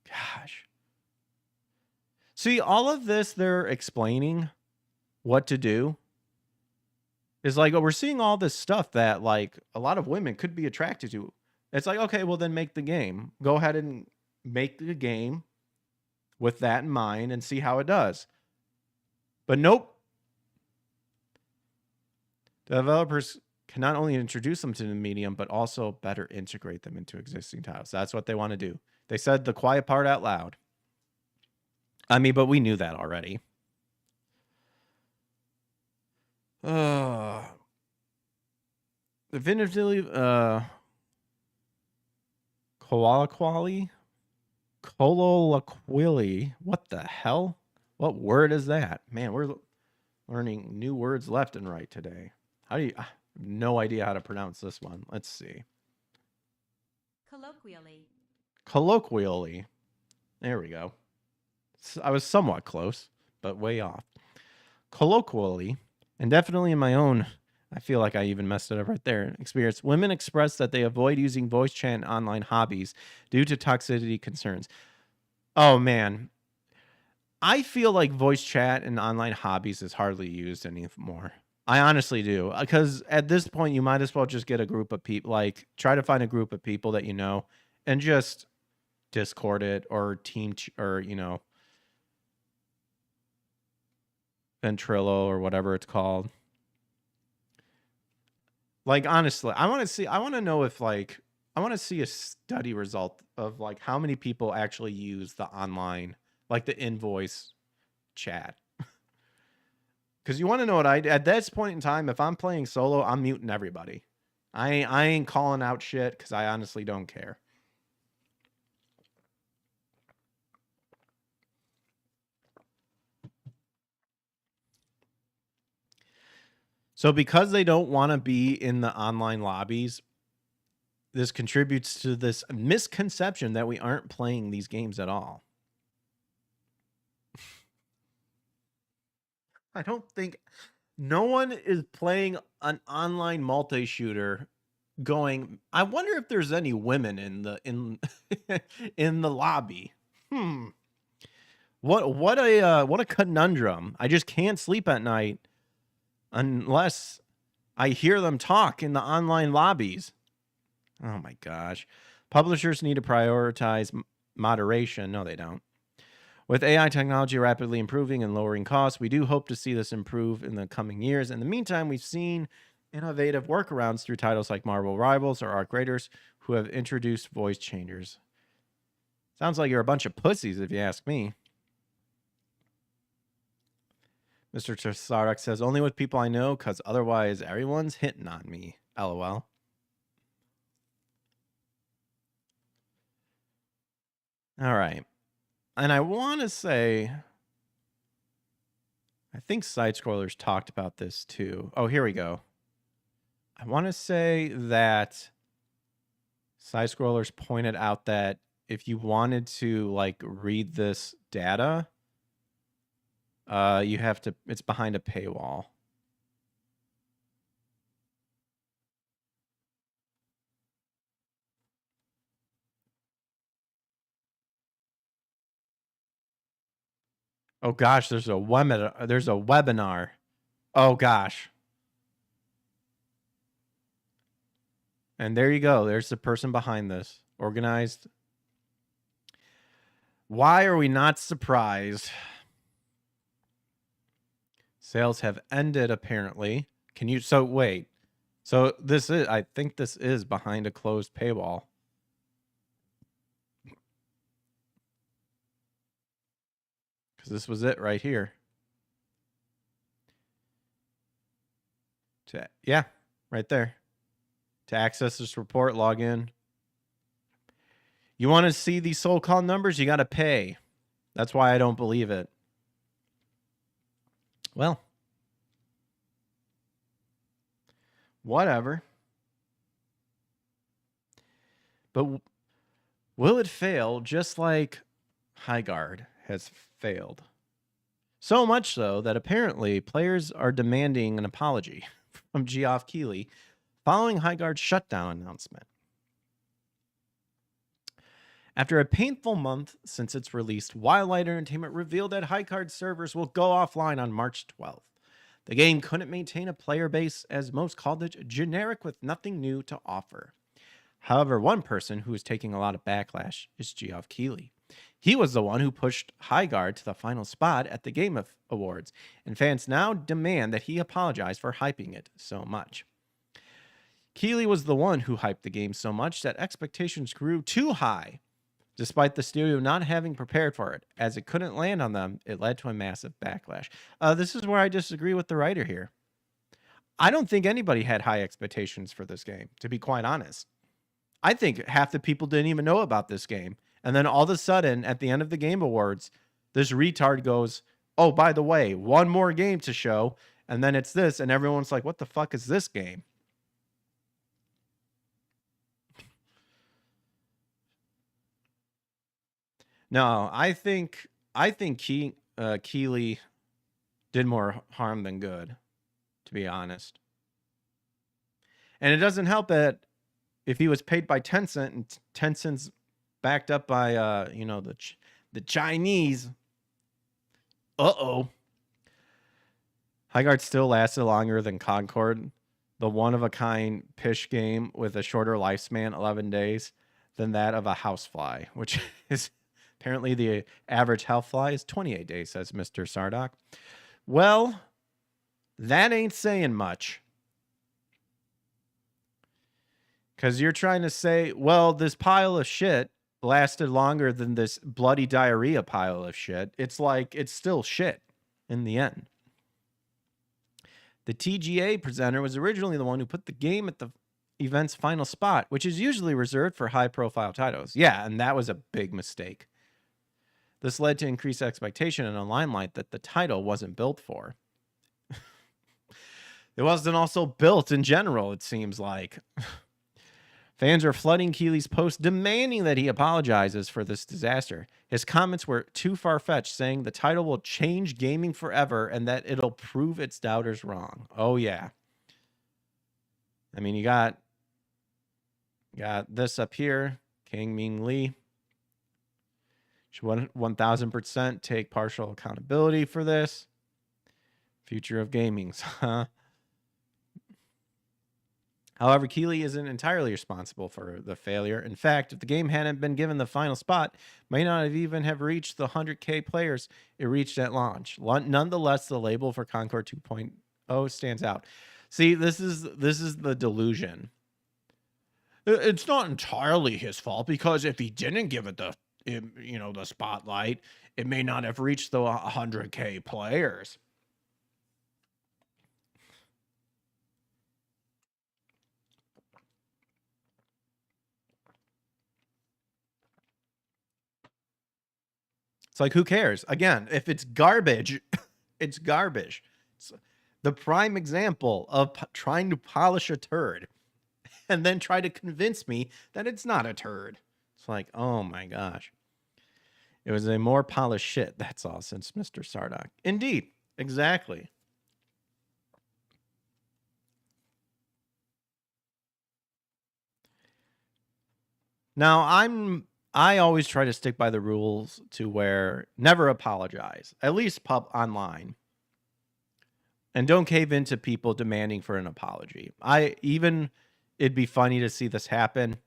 Gosh. See, all of this they're explaining what to do is like, oh, we're seeing all this stuff that like a lot of women could be attracted to. It's like, okay, well then make the game. Go ahead and make the game with that in mind and see how it does. But nope. Developers can not only introduce them to the medium, but also better integrate them into existing titles. That's what they want to do. They said the quiet part out loud. I mean, but we knew that already. Definitively, Colloquially? What the hell? What word is that? Man, we're learning new words left and right today. How do you... I have no idea how to pronounce this one. Let's see. Colloquially. There we go. I was somewhat close, but way off. Colloquially, and definitely in my own, I feel like I even messed it up right there, experience, women express that they avoid using voice chat in online hobbies due to toxicity concerns. Oh, man. I feel like voice chat in online hobbies is hardly used anymore. I honestly do. Because at this point, you might as well just get a group of people, like try to find a group of people that you know and just Discord it or or, you know, Ventrilo or whatever it's called. Like, honestly, I want to know if, like, I want to see a study result of, like, how many people actually use the online, like, the invoice chat. Because you want to know what at this point in time, if I'm playing solo, I'm muting everybody. I ain't calling out shit because I honestly don't care. So because they don't want to be in the online lobbies, this contributes to this misconception that we aren't playing these games at all. I don't think no one is playing an online multi-shooter going, I wonder if there's any women in the in the lobby. What a conundrum. I just can't sleep at night unless I hear them talk in the online lobbies. Oh my gosh. Publishers need to prioritize moderation. No, they don't. With AI technology rapidly improving and lowering costs, we do hope to see this improve in the coming years. In the meantime, we've seen innovative workarounds through titles like Marvel Rivals or Arc Raiders who have introduced voice changers. Sounds like you're a bunch of pussies if you ask me. Mr. Tsarek says, only with people I know, because otherwise everyone's hitting on me. LOL. All right. And I want to say, I think Side Scrollers talked about this too. Oh, here we go. I want to say that Side Scrollers pointed out that if you wanted to, like, read this data, you have to, it's behind a paywall. Oh gosh, there's a webinar. Oh gosh. And there you go. There's the person behind this. Organized. Why are we not surprised? Sales have ended, apparently. Can you... So, wait. So, this is... I think this is behind a closed paywall. Because this was it right here. Yeah, right there. To access this report, log in. You want to see these so-called numbers? You got to pay. That's why I don't believe it. Well, whatever. But will it fail just like Highguard has failed? So much so that apparently players are demanding an apology from Geoff Keighly following Highguard's shutdown announcement. After a painful month since its release, Wildlight Entertainment revealed that Highguard servers will go offline on March 12th. The game couldn't maintain a player base, as most called it generic with nothing new to offer. However, one person who is taking a lot of backlash is Geoff Keighly. He was the one who pushed Highguard to the final spot at the Game Awards, and fans now demand that he apologize for hyping it so much. Keighly was the one who hyped the game so much that expectations grew too high, despite the studio not having prepared for it. As it couldn't land on them, it led to a massive backlash. This is where I disagree with the writer here. I don't think anybody had high expectations for this game, to be quite honest. I think half the people didn't even know about this game. And then all of a sudden, at the end of the Game Awards, this retard goes, oh, by the way, one more game to show. And then it's this. And everyone's like, what the fuck is this game? No, I think Keighly did more harm than good, to be honest. And it doesn't help that if he was paid by Tencent and Tencent's backed up by the Chinese. Highguard still lasted longer than Concord, the one-of-a-kind pish game with a shorter lifespan, 11 days, than that of a housefly, which is apparently the average housefly is 28 days, says Mr. Sardock. Well, that ain't saying much. Because you're trying to say, well, this pile of shit lasted longer than this bloody diarrhea pile of shit. It's like, it's still shit in the end. The TGA presenter was originally the one who put the game at the event's final spot, which is usually reserved for high-profile titles. Yeah, and that was a big mistake. This led to increased expectation and a limelight that the title wasn't built for. It wasn't also built in general, it seems like. Fans are flooding Keighly's post, demanding that he apologizes for this disaster. His comments were too far-fetched, saying the title will change gaming forever and that it'll prove its doubters wrong. Oh, yeah. I mean, you got this up here, Kang Ming Lee. Should 1,000% take partial accountability for this. Future of gaming's, huh? However, Keighly isn't entirely responsible for the failure. In fact, if the game hadn't been given the final spot, may not have even have reached the 100K players it reached at launch. Nonetheless, the label for Concord 2.0 stands out. See, this is the delusion. It's not entirely his fault, because if he didn't give it the spotlight, it may not have reached the 100K players. It's like, who cares? Again, if it's garbage, it's garbage. It's the prime example of trying to polish a turd and then try to convince me that it's not a turd. It's like, oh my gosh. It was a more polished shit, that's all, since Mr. Sardock. Indeed, exactly. Now, I always try to stick by the rules to where never apologize, at least online. And don't cave into people demanding for an apology. It'd be funny to see this happen.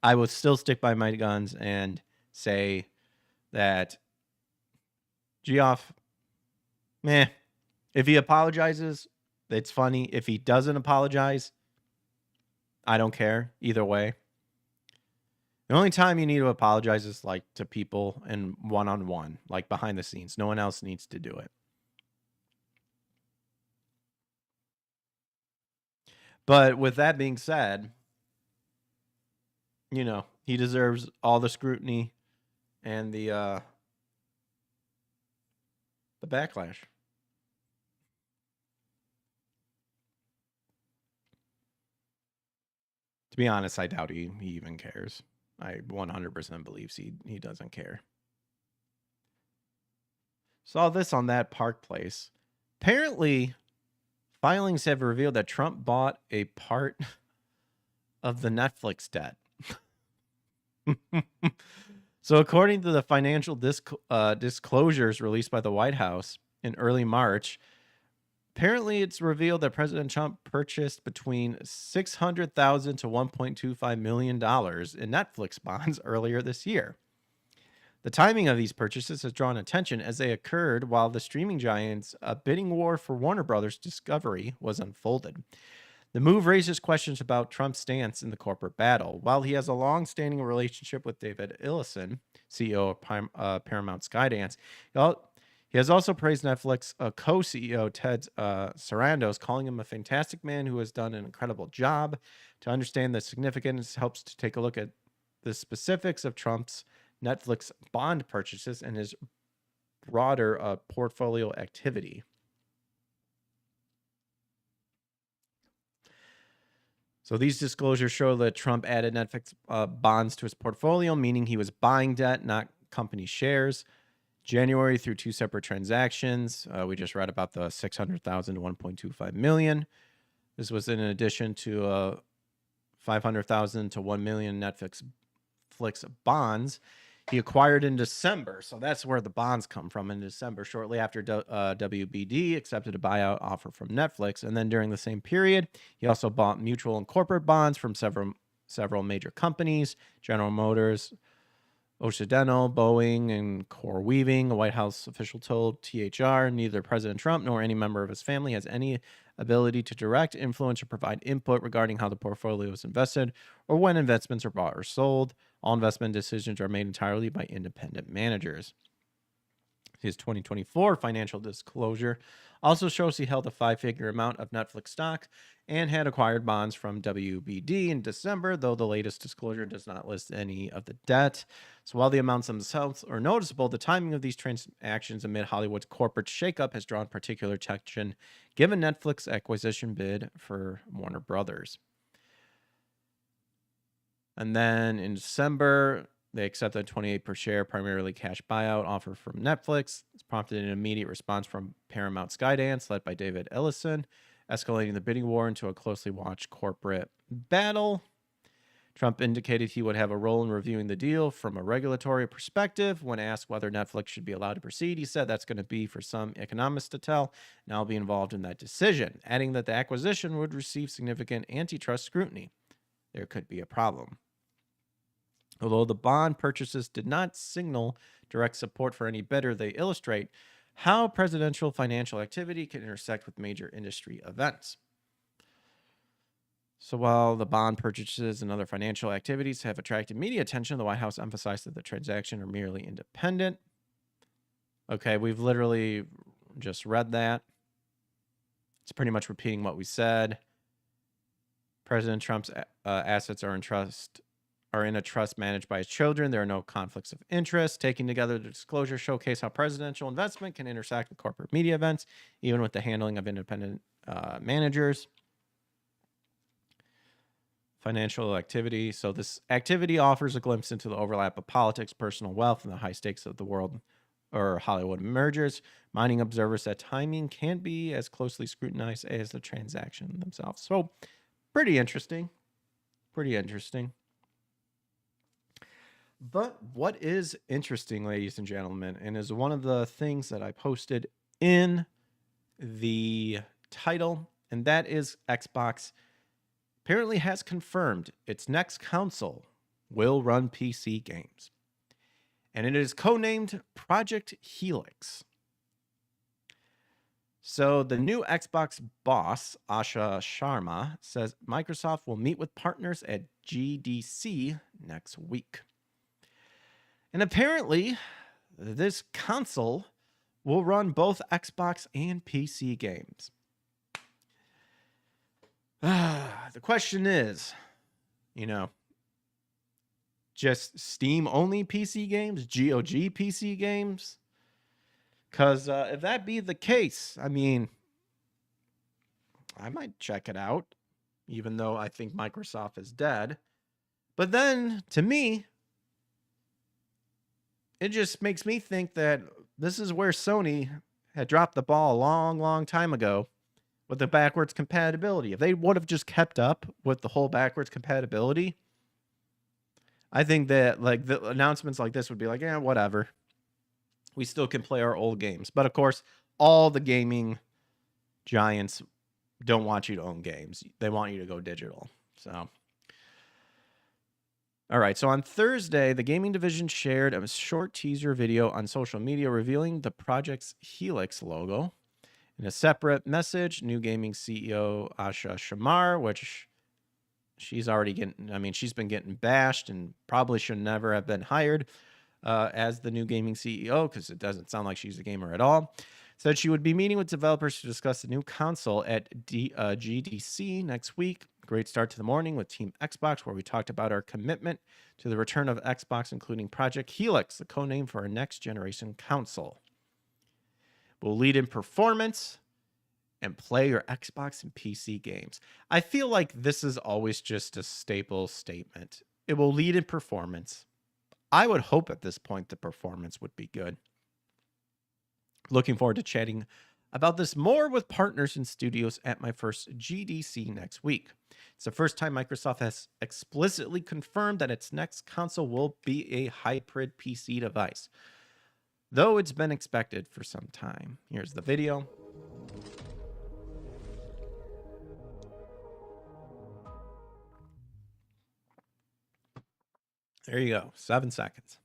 I would still stick by my guns and say that Geoff, if he apologizes, it's funny. If he doesn't apologize, I don't care either way. The only time you need to apologize is like to people and one-on-one, like behind the scenes. No one else needs to do it. But with that being said, he deserves all the scrutiny and the backlash. To be honest, I doubt he even cares. I 100% believes he doesn't care. Saw this on That Park Place. Apparently, filings have revealed that Trump bought a part of the Netflix debt. So according to the financial disclosures released by the White House in early March, apparently it's revealed that President Trump purchased between $600,000 to $1.25 million in Netflix bonds earlier this year. The timing of these purchases has drawn attention as they occurred while the streaming giant's bidding war for Warner Brothers Discovery was unfolded. The move raises questions about Trump's stance in the corporate battle. While he has a long-standing relationship with David Ellison, CEO of Paramount Skydance, he has also praised Netflix co-CEO Ted Sarandos, calling him a fantastic man who has done an incredible job. To understand the significance helps to take a look at the specifics of Trump's Netflix bond purchases and his broader portfolio activity. So these disclosures show that Trump added Netflix bonds to his portfolio, meaning he was buying debt, not company shares. January through 2 separate transactions. We just read about the $600,000 to $1.25 million. This was in addition to $500,000 to $1 million Netflix bonds he acquired in December. So that's where the bonds come from, in December, shortly after WBD accepted a buyout offer from Netflix. And then during the same period, he also bought mutual and corporate bonds from several major companies, General Motors, Occidental, Boeing, and Core Weaving. A White House official told THR neither President Trump nor any member of his family has any ability to direct, influence, or provide input regarding how the portfolio is invested or when investments are bought or sold. All investment decisions are made entirely by independent managers. His 2024 financial disclosure also shows he held a 5-figure amount of Netflix stock and had acquired bonds from WBD in December, though the latest disclosure does not list any of the debt. So while the amounts themselves are noticeable, the timing of these transactions amid Hollywood's corporate shakeup has drawn particular attention, given Netflix's acquisition bid for Warner Brothers. And then in December, they accepted a 28 per share, primarily cash buyout offer from Netflix. It's prompted an immediate response from Paramount Skydance, led by David Ellison, escalating the bidding war into a closely watched corporate battle. Trump indicated he would have a role in reviewing the deal from a regulatory perspective. When asked whether Netflix should be allowed to proceed, he said that's going to be for some economists to tell, and I'll be involved in that decision, adding that the acquisition would receive significant antitrust scrutiny. There could be a problem. Although the bond purchases did not signal direct support for any bidder, they illustrate how presidential financial activity can intersect with major industry events. So while the bond purchases and other financial activities have attracted media attention, the White House emphasized that the transaction are merely independent. Okay, we've literally just read that. It's pretty much repeating what we said. President Trump's assets are in a trust managed by his children. There are no conflicts of interest. Taking together, the disclosure showcase how presidential investment can intersect with corporate media events, even with the handling of independent managers. Financial activity. So this activity offers a glimpse into the overlap of politics, personal wealth, and the high stakes of the world or Hollywood mergers, reminding observers that timing can't be as closely scrutinized as the transaction themselves. So pretty interesting. Pretty interesting. But what is interesting, ladies and gentlemen, and is one of the things that I posted in the title, and that is Xbox apparently has confirmed its next console will run PC games. And it is codenamed Project Helix. So the new Xbox boss, Asha Sharma, says Microsoft will meet with partners at GDC next week. And apparently, this console will run both Xbox and PC games. The question is, just Steam-only PC games? GOG PC games? Because if that be the case, I might check it out, even though I think Microsoft is dead. But then, to me, it just makes me think that this is where Sony had dropped the ball a long, long time ago with the backwards compatibility. If they would have just kept up with the whole backwards compatibility, I think that the announcements like this would be like, whatever. We still can play our old games. But of course, all the gaming giants don't want you to own games. They want you to go digital. So, all right. So on Thursday, the gaming division shared a short teaser video on social media revealing the project's Helix logo. In a separate message, new gaming CEO Asha Shamar, which she's already getting, I mean, she's been getting bashed and probably should never have been hired as the new gaming CEO because it doesn't sound like she's a gamer at all, said she would be meeting with developers to discuss the new console at GDC next week. Great start to the morning with Team Xbox, where we talked about our commitment to the return of Xbox, including Project Helix, the codename for our next generation console. We'll lead in performance and play your Xbox and PC games. I feel like this is always just a staple statement. It will lead in performance. I would hope at this point the performance would be good. Looking forward to chatting about this more with partners and studios at my first GDC next week. It's the first time Microsoft has explicitly confirmed that its next console will be a hybrid PC device, though it's been expected for some time. Here's the video. There you go, 7 seconds.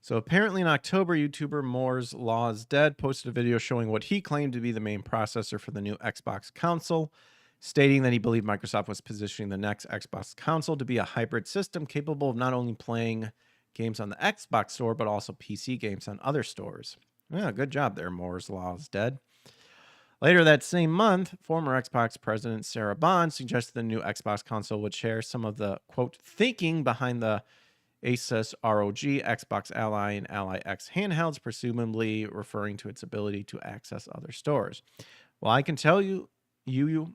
So apparently in October, YouTuber Moore's Law is Dead posted a video showing what he claimed to be the main processor for the new Xbox console, stating that he believed Microsoft was positioning the next Xbox console to be a hybrid system capable of not only playing games on the Xbox store, but also PC games on other stores. Yeah, good job there, Moore's Law is Dead. Later that same month, former Xbox president Sarah Bond suggested the new Xbox console would share some of the, quote, thinking behind the Asus ROG, Xbox Ally, and Ally X handhelds, presumably referring to its ability to access other stores. Well, I can tell you, you're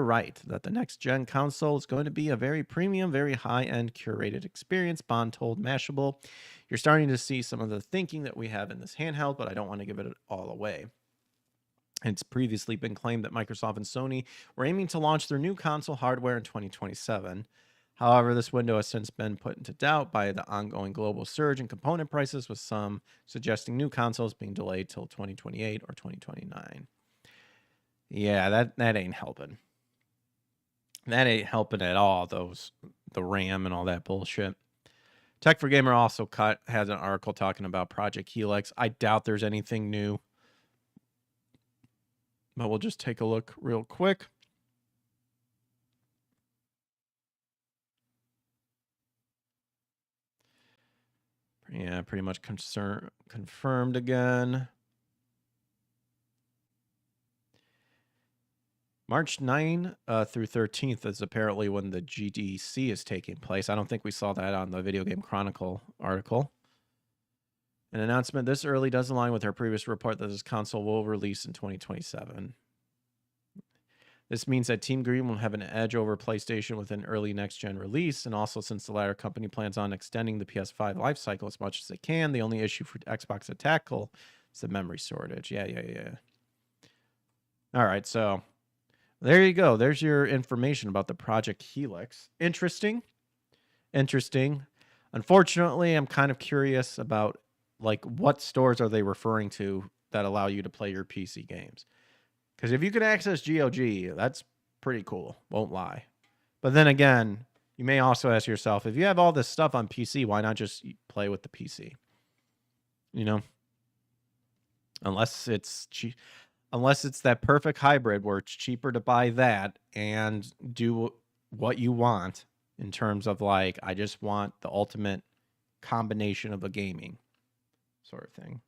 right that the next gen console is going to be a very premium, very high-end curated experience, Bond told Mashable. You're starting to see some of the thinking that we have in this handheld, but I don't want to give it all away. It's previously been claimed that Microsoft and Sony were aiming to launch their new console hardware in 2027. However, this window has since been put into doubt by the ongoing global surge in component prices, with some suggesting new consoles being delayed till 2028 or 2029. Yeah, that ain't helping. That ain't helping at all, the RAM and all that bullshit. Tech for Gamer also has an article talking about Project Helix. I doubt there's anything new, but we'll just take a look real quick. Yeah, pretty much confirmed again. March 9 through 13th is apparently when the GDC is taking place. I don't think we saw that on the Video Game Chronicle article. An announcement this early does align with our previous report that this console will release in 2027. This means that Team Green will have an edge over PlayStation with an early next-gen release, and also since the latter company plans on extending the PS5 lifecycle as much as they can, the only issue for Xbox to tackle is the memory shortage. Yeah. All right, so there you go. There's your information about the Project Helix. Interesting. Unfortunately, I'm kind of curious about, like, what stores are they referring to that allow you to play your PC games? Because if you can access GOG, that's pretty cool. Won't lie. But then again, you may also ask yourself, if you have all this stuff on PC, why not just play with the PC? You know? Unless it's cheap. Unless it's that perfect hybrid where it's cheaper to buy that and do what you want in terms of, like, I just want the ultimate combination of a gaming sort of thing.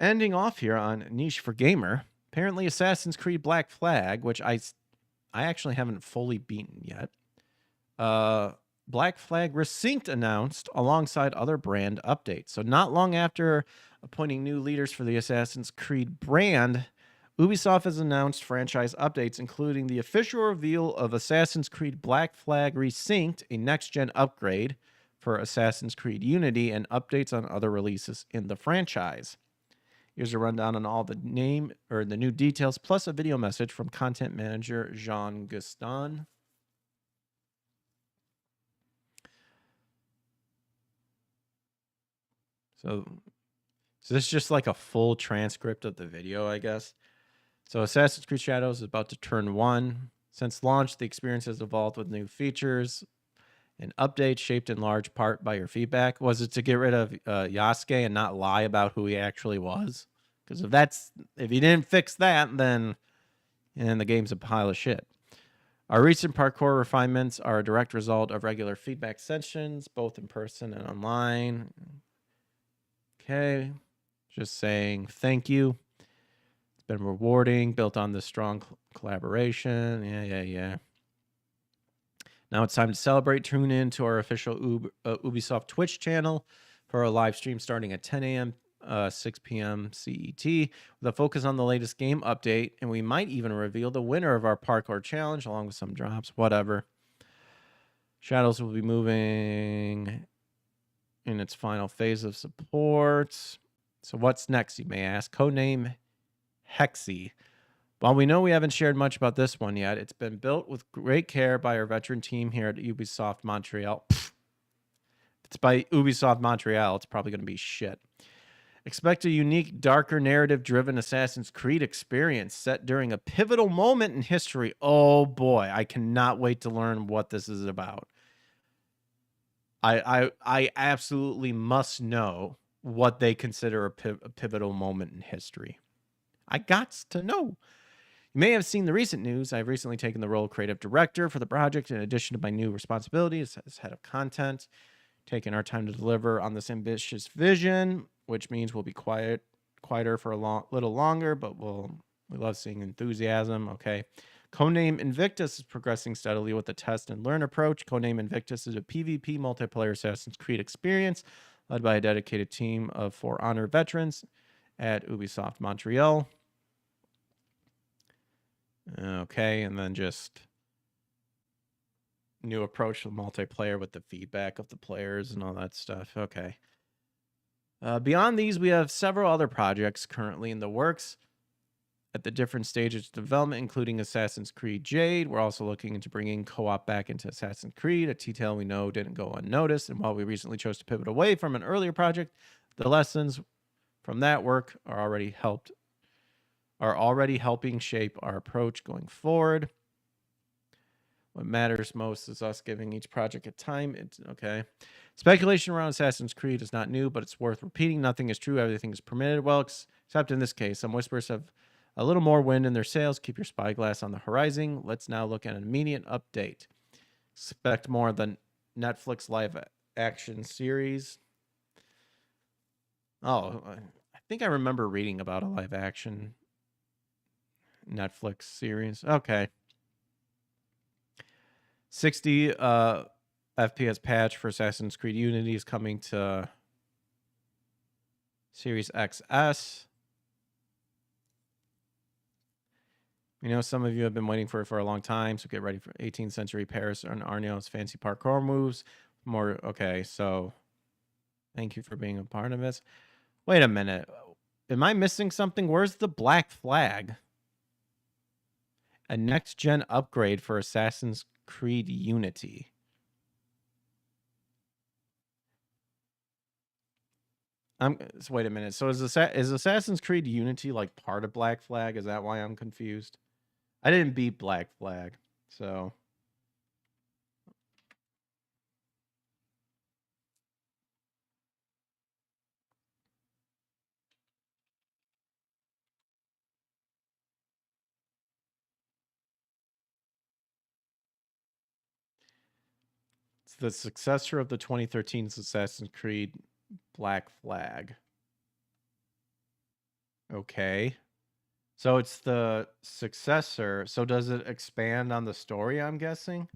Ending off here on Niche for Gamer, apparently Assassin's Creed Black Flag, which I actually haven't fully beaten yet. Black Flag Resynced announced alongside other brand updates. So not long after appointing new leaders for the Assassin's Creed brand, Ubisoft has announced franchise updates, including the official reveal of Assassin's Creed Black Flag Resynced, a next-gen upgrade for Assassin's Creed Unity, and updates on other releases in the franchise. Here's a rundown on all the new details, plus a video message from content manager Jean Gustin. So this is just like a full transcript of the video, I guess. So Assassin's Creed Shadows is about to turn 1. Since launch, the experience has evolved with new features An update shaped in large part by your feedback. Was it to get rid of Yasuke and not lie about who he actually was? Because if you didn't fix that, then the game's a pile of shit. Our recent parkour refinements are a direct result of regular feedback sessions, both in person and online. Okay, just saying thank you. It's been rewarding, built on this strong collaboration. Yeah. Now it's time to celebrate. Tune in to our official Ubisoft Twitch channel for a live stream starting at 10 a.m., 6 p.m. CET, with a focus on the latest game update. And we might even reveal the winner of our parkour challenge, along with some drops, whatever. Shadows will be moving in its final phase of support. So what's next, you may ask? Codename Hexy. While we know we haven't shared much about this one yet, it's been built with great care by our veteran team here at Ubisoft Montreal. If it's by Ubisoft Montreal, it's probably going to be shit. Expect a unique, darker, narrative-driven Assassin's Creed experience set during a pivotal moment in history. Oh boy, I cannot wait to learn what this is about. I absolutely must know what they consider a pivotal moment in history. I got to know. You may have seen the recent news. I've recently taken the role of creative director for the project in addition to my new responsibilities as head of content, taking our time to deliver on this ambitious vision, which means we'll be quieter for a little longer, but we love seeing enthusiasm. Okay. Codename Invictus is progressing steadily with the test and learn approach. Codename Invictus is a PvP multiplayer Assassin's Creed experience led by a dedicated team of For Honor veterans at Ubisoft Montreal. Okay, and then just new approach to multiplayer with the feedback of the players and all that stuff. Okay. Beyond these, we have several other projects currently in the works at the different stages of development, including Assassin's Creed Jade. We're also looking into bringing co-op back into Assassin's Creed, a detail we know didn't go unnoticed. And while we recently chose to pivot away from an earlier project, the lessons from that work are already helping shape our approach going forward. What matters most is us giving each project a time. It's okay. Speculation around Assassin's Creed is not new, but it's worth repeating. Nothing is true. Everything is permitted. Well, except in this case, some whispers have a little more wind in their sails. Keep your spyglass on the horizon. Let's now look at an immediate update. Expect more of the Netflix live action series. Oh, I think I remember reading about a live action Netflix series. Okay. 60 FPS patch for Assassin's Creed Unity is coming to Series XS. You know, some of you have been waiting for it for a long time, so get ready for 18th century Paris and Arnaud's fancy parkour moves. More, okay, so thank you for being a part of this. Wait a minute. Am I missing something? Where's the black flag? A next-gen upgrade for Assassin's Creed Unity. So wait a minute. So is Assassin's Creed Unity like part of Black Flag? Is that why I'm confused? I didn't beat Black Flag, so. It's the successor of the 2013 Assassin's Creed Black Flag. Okay. So it's the successor. So does it expand on the story, I'm guessing?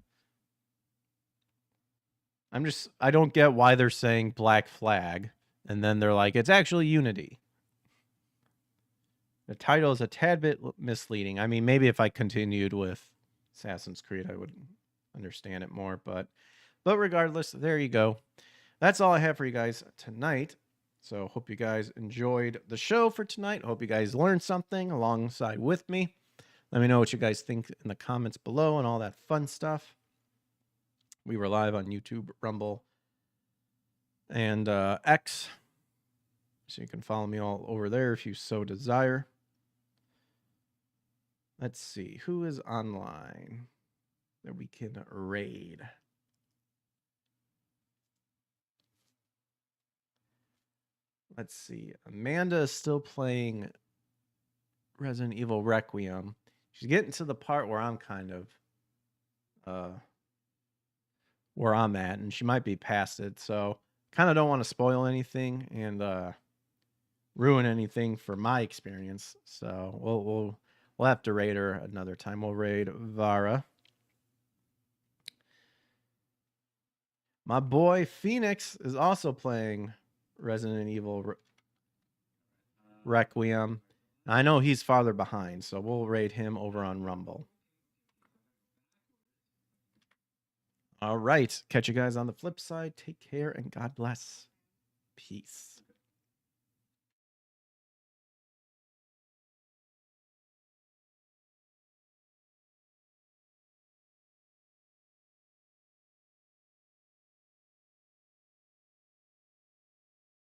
I don't get why they're saying Black Flag. And then they're like, it's actually Unity. The title is a tad bit misleading. I mean, maybe if I continued with Assassin's Creed, I would understand it more. But regardless, there you go. That's all I have for you guys tonight. So hope you guys enjoyed the show for tonight. Hope you guys learned something alongside with me. Let me know what you guys think in the comments below and all that fun stuff. We were live on YouTube, Rumble, and X. So you can follow me all over there if you so desire. Let's see. Who is online that we can raid? let's see. Amanda is still playing Resident Evil Requiem. She's getting to the part where I'm kind of where I'm at, and she might be past it. So kind of don't want to spoil anything and ruin anything for my experience. So we'll have to raid her another time. We'll raid Vara. My boy Phoenix is also playing Resident Evil Requiem. I know he's farther behind, so we'll raid him over on Rumble. All right. Catch you guys on the flip side. Take care and God bless. Peace.